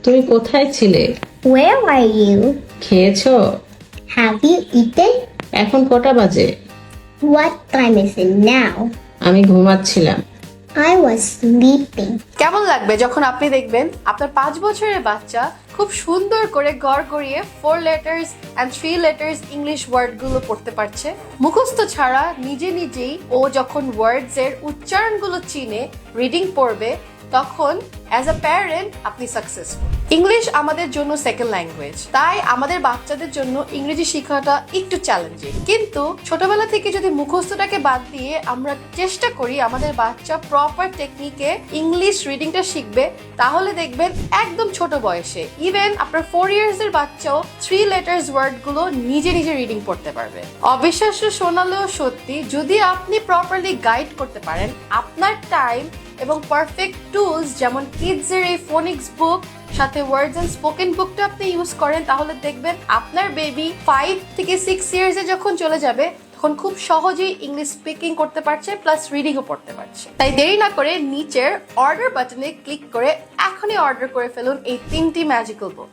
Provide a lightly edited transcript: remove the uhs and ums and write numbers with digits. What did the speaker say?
তুমি কোথায় ছিলে? Where were you? খেয়েছো? Have you eaten? এখন কটা বাজে? What time is it now? আমি ঘুমাচ্ছিলাম। I was sleeping. কেমন লাগবে যখন আপনি দেখবেন আপনার 5 বছরের বাচ্চা খুব সুন্দর করে গড় গড়িয়ে 4 letters and 3 letters English word গুলো পড়তে পারছে? মুখস্থ ছাড়া নিজে নিজেই ও যখন ওয়ার্ডস এর উচ্চারণগুলো চিনে রিডিং পড়বে, তখন অ্যাজ আ প্যারেন্ট আপনি সাকসেসফুল। ইংলিশ আমাদের জন্য সেকেন্ড ল্যাঙ্গুয়েজ, তাই আমাদের বাচ্চাদের জন্য ইংরেজি শেখাটা একটু চ্যালেঞ্জিং। কিন্তু ছোটবেলা থেকে যদি মুখস্থটাকে বাদ দিয়ে আমরা চেষ্টা করি আমাদের বাচ্চা প্রপার টেকনিকে ইংলিশ রিডিংটা শিখবে, তাহলে দেখবেন একদম ছোট বয়সে ইভেন আপনার 4 ইয়ার্স এর বাচ্চাও 3 letters ওয়ার্ড গুলো নিজে নিজে রিডিং পড়তে পারবে। অবিশ্বাস্য শোনালেও সত্যি, যদি আপনি প্রপারলি গাইড করতে পারেন, আপনার টাইম এবং পারফেক্ট টুলস যেমন কিডস এর এই ফোনিক্স বুক সাথে ওয়ার্ডস এন্ড স্পোকেন বুকটা আপনি ইউজ করেন, তাহলে দেখবেন আপনার বেবি 5 থেকে 6 ইয়ার্স এ যখন চলে যাবে তখন খুব সহজেই ইংলিশ স্পিকিং করতে পারছে, প্লাস রিডিংও পড়তে পারছে। তাই দেরি না করে নিচের অর্ডার বাটনে ক্লিক করে এখনই অর্ডার করে ফেলুন এই 3টি ম্যাজিক্যাল বুক।